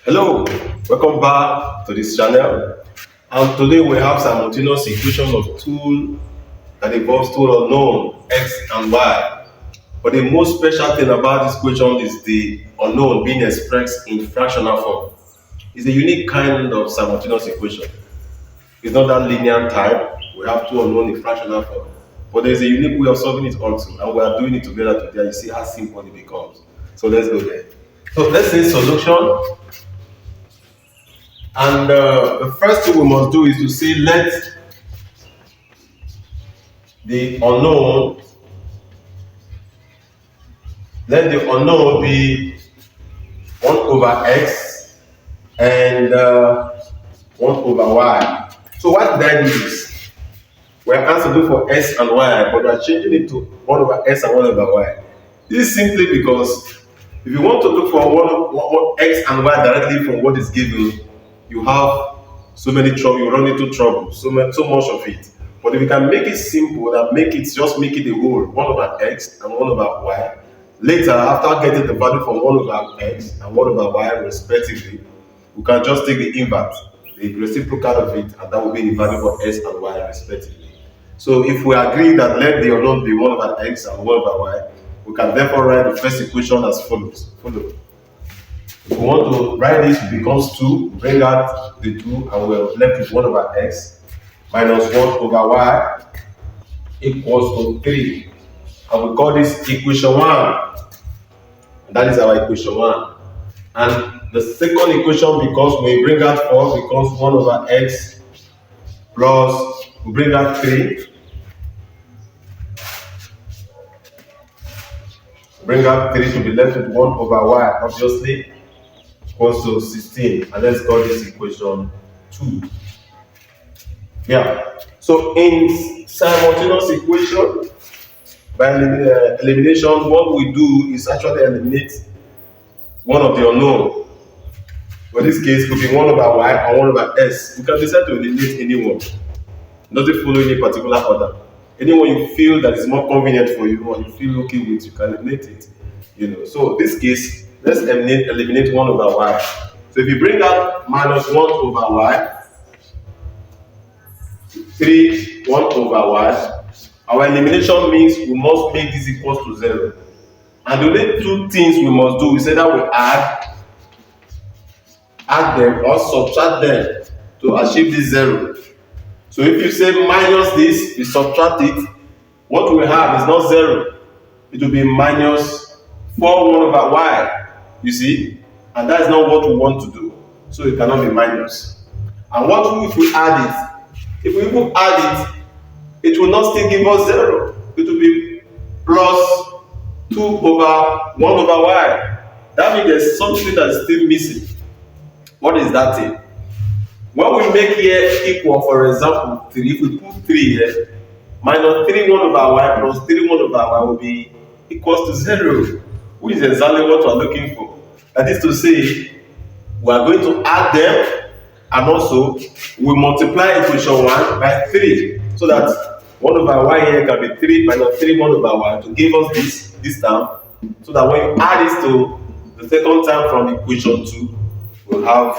Hello, welcome back to this channel. And today we have simultaneous equation of two that involves two unknown x and y. But the most special thing about this equation is the unknown being expressed in fractional form. It's a unique kind of simultaneous equation. It's not that linear type. We have two unknown in fractional form. But there's a unique way of solving it also, and we are doing it together today. You see how simple it becomes. So let's go there. So let's say solution. And the first thing we must do is to say the unknown, let the unknown be 1 over x and 1 over y. So what did I do this? We're asked to do for x and y, but we're changing it to 1 over x and 1 over y. This is simply because if you want to look for one x and y directly from what is given, you have so many trouble, you run into trouble, so much of it. But if you can make it simple and make it a whole, 1 over x and 1 over y, later after getting the value from 1 over x and 1 over y respectively, we can just take the invert, the reciprocal of it, and that will be the value for x and y respectively. So if we agree that let the unknown be 1 over x and 1 over y, we can therefore write the first equation as follows. If we want to write this, it becomes 2, bring out the 2, and we're left with 1 over x minus 1 over y equals to 3. And we call this equation 1. And that is our equation 1. And the second equation, because we bring out 4, becomes 1 over x plus, we bring out 3. Bring out 3 to be left with 1 over y, obviously, equals to 16. And let's call this equation 2. Yeah. So in simultaneous equation, by elimination, what we do is actually eliminate one of the unknown. For this case, it could be 1 over y or 1 over s. You can decide to eliminate anyone. It doesn't follow any particular order. Anyone you feel that is more convenient for you or you feel okay with, you can eliminate it. So in this case, let's eliminate 1 over y. So if you bring out minus 1 over y, 3, 1 over y, our elimination means we must make this equals to 0. And the only two things we must do is either we add them or subtract them to achieve this 0. So if you say minus this, you subtract it, what we have is not 0. It will be minus 4 1 over y. You see? And that is not what we want to do. So it cannot be minus. And what if we add it? If we even add it, it will not still give us 0. It will be plus 2 over 1 over y. That means there's something that is still missing. What is that thing? When we make here equal, for example, 3, if we put 3 here, minus 3 1 over y plus 3 1 over y will be equals to 0, which is exactly what we are looking for. That is to say, we are going to add them, and also we multiply equation 1 by 3, so that 1 over y here can be 3 minus 3 1 over y to give us this term, so that when you add this to the second term from equation 2, we'll have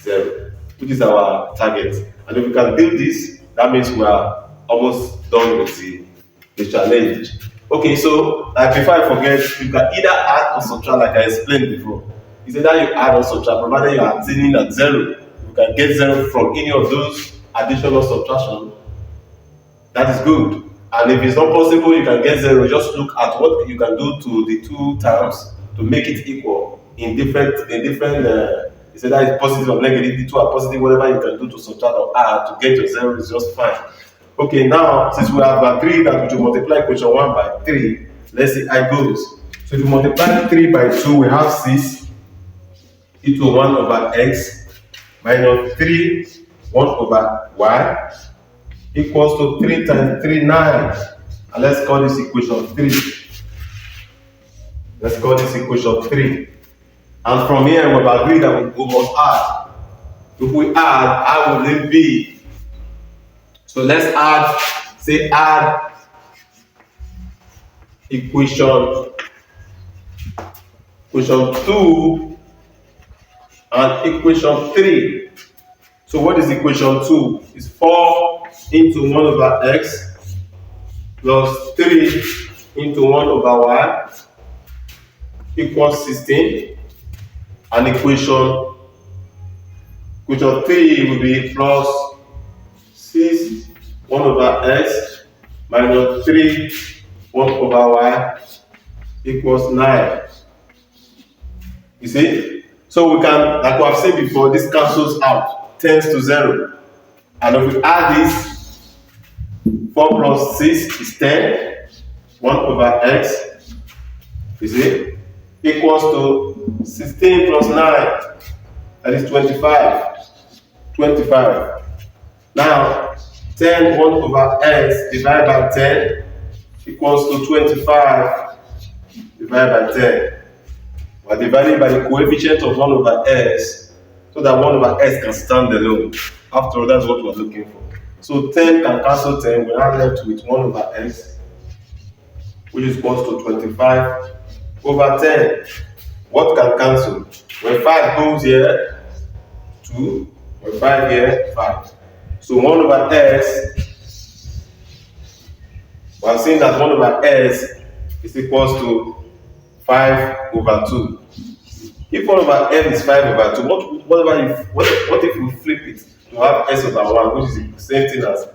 0, which is our target. And if we can build this, that means we are almost done with the challenge. Okay, so before I forget, you can either add or subtract, like I explained before. It's either you add or subtract, provided you are attaining at 0. You can get 0 from any of those addition or subtraction. That is good. And if it's not possible, you can get 0. Just look at what you can do to the two terms to make it equal in different. It's either it's positive or negative. The two are positive. Whatever you can do to subtract or add to get your 0 is just fine. Okay, now since we have agreed that we should multiply equation 1 by 3, let's see how it goes. So if you multiply 3 by 2, we have 6 equal 1 over x minus 3 1 over y equals to 3 times 3 9. And let's call this equation 3. Let's call this equation 3. And from here we've agreed that we must add. If we add, how will it be? So let's add equation 2 and equation 3. So what is equation 2? It's 4 into 1 over x plus 3 into 1 over y equals 16. And equation 3 will be plus 6 1 over x minus 3 1 over y equals 9. You see? So we can, like we have said before, this cancels out, tends to 0. And if we add this, 4 plus 6 is 10, 1 over x, you see, equals to 16 plus 9, that is 25. 25. Now, 10 1 over x divided by 10 equals to 25 divided by 10. We are dividing by the coefficient of 1 over s so that 1 over s can stand alone. After all, that's what we are looking for. So 10 can cancel 10. We are left with 1 over s, which is equals to 25 over 10. What can cancel? When 5 goes here, 2. When 5 here, 5. So 1 over s, we are saying that 1 over s is equals to 5 over 2. If 1 over n is 5 over 2, what if we flip it to have s over 1, which is the same thing as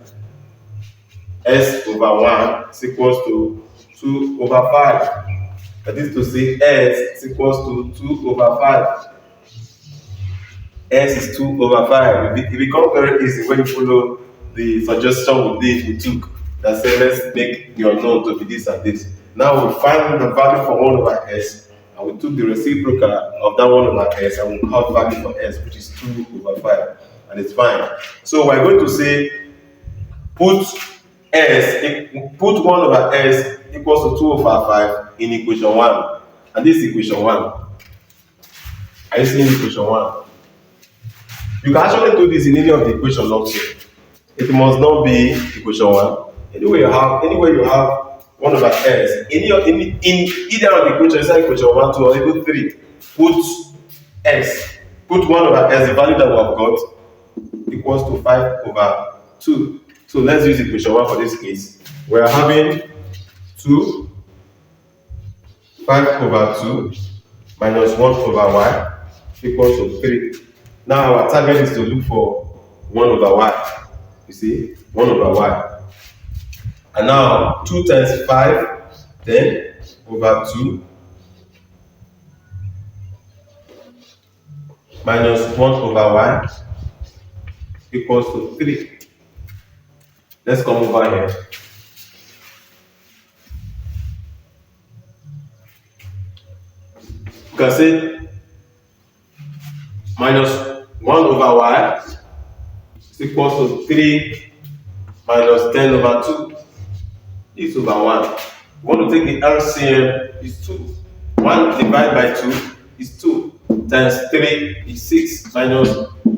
s over 1 is equals to 2 over 5. That is to say, s is equals to 2 over 5. S is 2 over 5. It becomes very easy when you follow the suggestion we took that said let's make the unknown to be this and this. Now we find the value for 1 over s, and we took the reciprocal of that 1 over s, and we have value for s, which is 2 over 5, and it's fine. So we're going to say put 1 over s equals to 2 over 5 in equation 1, and this is equation 1. Are you seeing equation 1? You can actually do this in any of the equations also. It must not be equation 1. Anywhere you have 1 over s, in either of the equations, like equation 1, 2, or even 3, put 1 over s, the value that we have got, equals to 5 over 2. So let's use equation 1 for this case. We are having 2, 5 over 2, minus 1 over y, equals to 3. Now our target is to look for 1 over y. You see, 1 over y. And now 2 times 5, 10 over 2, minus 1 over y equals to 3. Let's come over here. You can say minus 1 over y is equals to 3 minus 10 over 2 is over 1. We want to take the LCM is 2. 1 divided by 2 is 2 times 3 is 6 minus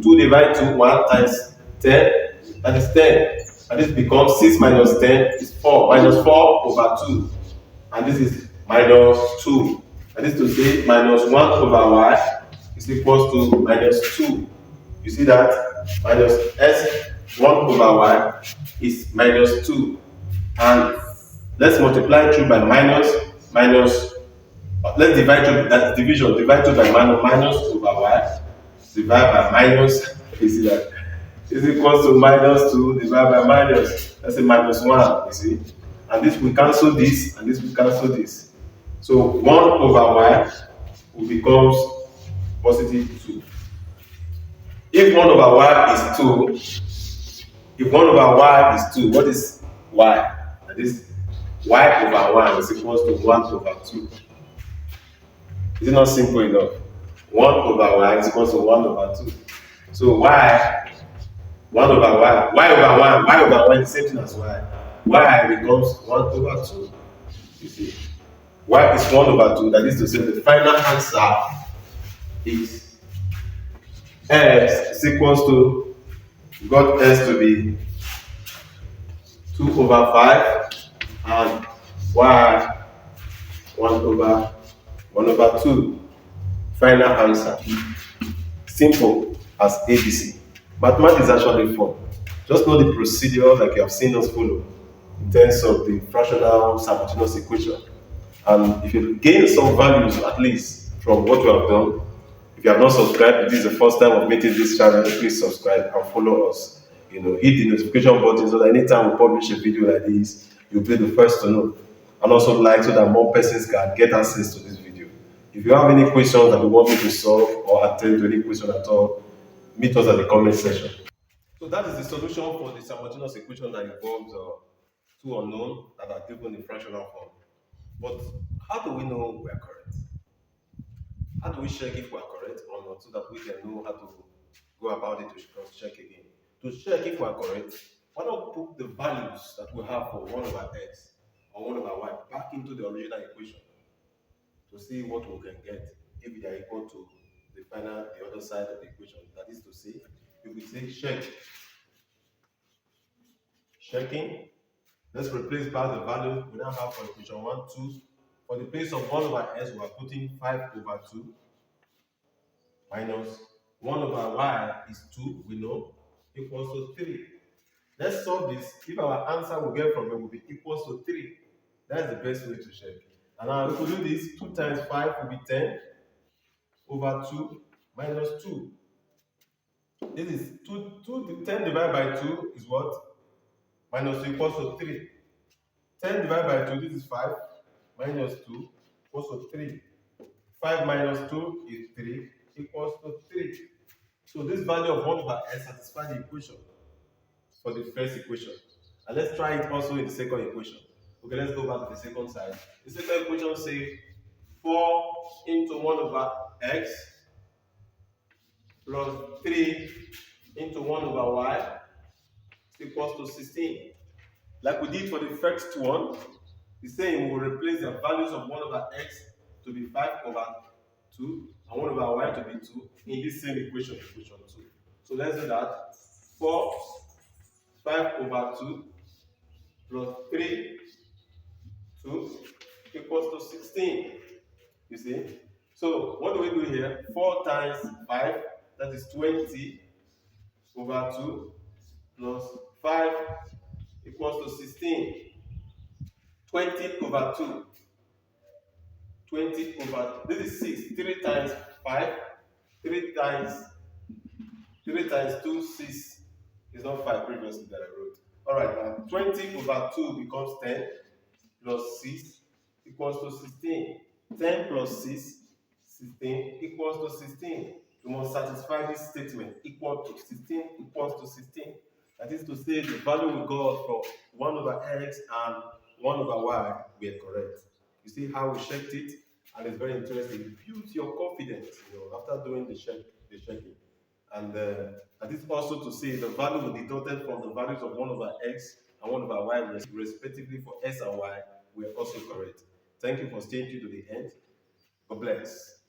2 divided by 2, 1 times 10, that is 10. And this becomes 6 minus 10 is 4, minus 4 over 2. And this is minus 2. That is to say minus 1 over y is equals to minus 2. You see that? Minus s 1 over y is minus 2. And let's multiply through by minus, let's divide through, that's division, divide through by minus over y, divide by minus, you see that? Is equals to minus 2 divided by minus, let's say minus 1, you see? And this will cancel this, and this will cancel this. So 1 over y will becomes positive 2. If 1 over y is 2, if 1 over y is 2, what is y? That is y over 1 is equals to 1 over 2. Is it not simple enough? 1 over y is equals to 1 over 2. So y, 1 over y over 1 is the same thing as y. Y becomes 1 over 2. You see, y is 1 over 2. That is to say, the final answer is s is equals to, we got s to be 2 over 5 and y 1 over 2. Final answer. simple as ABC. Mathematics is actually fun. Just know the procedure like you have seen us follow in terms of the fractional simultaneous equation. And if you gain some values at least from what we have done, if you have not subscribed, this is the first time of meeting this channel, please subscribe and follow us. Hit the notification button so that anytime we publish a video like this, you'll be the first to know. And also like so that more persons can get access to this video. If you have any questions that you want me to solve or attend to any question at all, meet us at the comment section. So that is the solution for the simultaneous equation that involves two unknown that are given in fractional form. But how do we know we are correct? How do we check if we are correct or not so that we can know how to go about it to cross check again? To check if we are correct, why not put the values that we have for 1 over x or 1 over y back into the original equation to see what we can get if they are equal to the other side of the equation. That is to say, if we say checking, let's replace back the value we now have for equation 1, 2. For the place of 1 over x, we are putting 5 over 2 minus 1 over y is 2, we know, equals to 3. Let's solve this. If our answer we get from it will be equals to 3, that's the best way to check. And now if we do this, 2 times 5 will be 10 over 2 minus 2. This is 10 divided by 2 is what? Minus 2 equals to 3. 10 divided by 2, this is 5, minus 2 equals to 3. 5 minus 2 is 3, equals to 3. So this value of 1 over x satisfies the equation for the first equation. And let's try it also in the second equation. Okay, let's go back to the second side. The second equation says 4 into 1 over x plus 3 into 1 over y is equals to 16. Like we did for the first one, the same will replace the values of 1 over x to be 5 over 2 and 1 over y to be 2 in this same equation, equation 2. So let's do that. 4, 5 over 2 plus 3, 2 equals to 16. You see? So what do we do here? 4 times 5, that is 20 over 2 plus 5 equals to 16. 20 over 2. 20 over, this is 6. 3 times 5, 3 times 2, 6. It's not 5 previously that I wrote. Alright, now 20 over 2 becomes 10 plus 6 equals to 16. 10 plus 6, 16 equals to 16. We must satisfy this statement. Equal to 16 equals to 16. That is to say, the value we got from 1 over x and 1 over y were correct. You see how we checked it? And it's very interesting. It builds your confidence, after doing the checking. And that is also to say the value we deducted from the values of 1 over x and 1 over y respectively for x and y were also correct. Thank you for staying tuned to the end. God bless.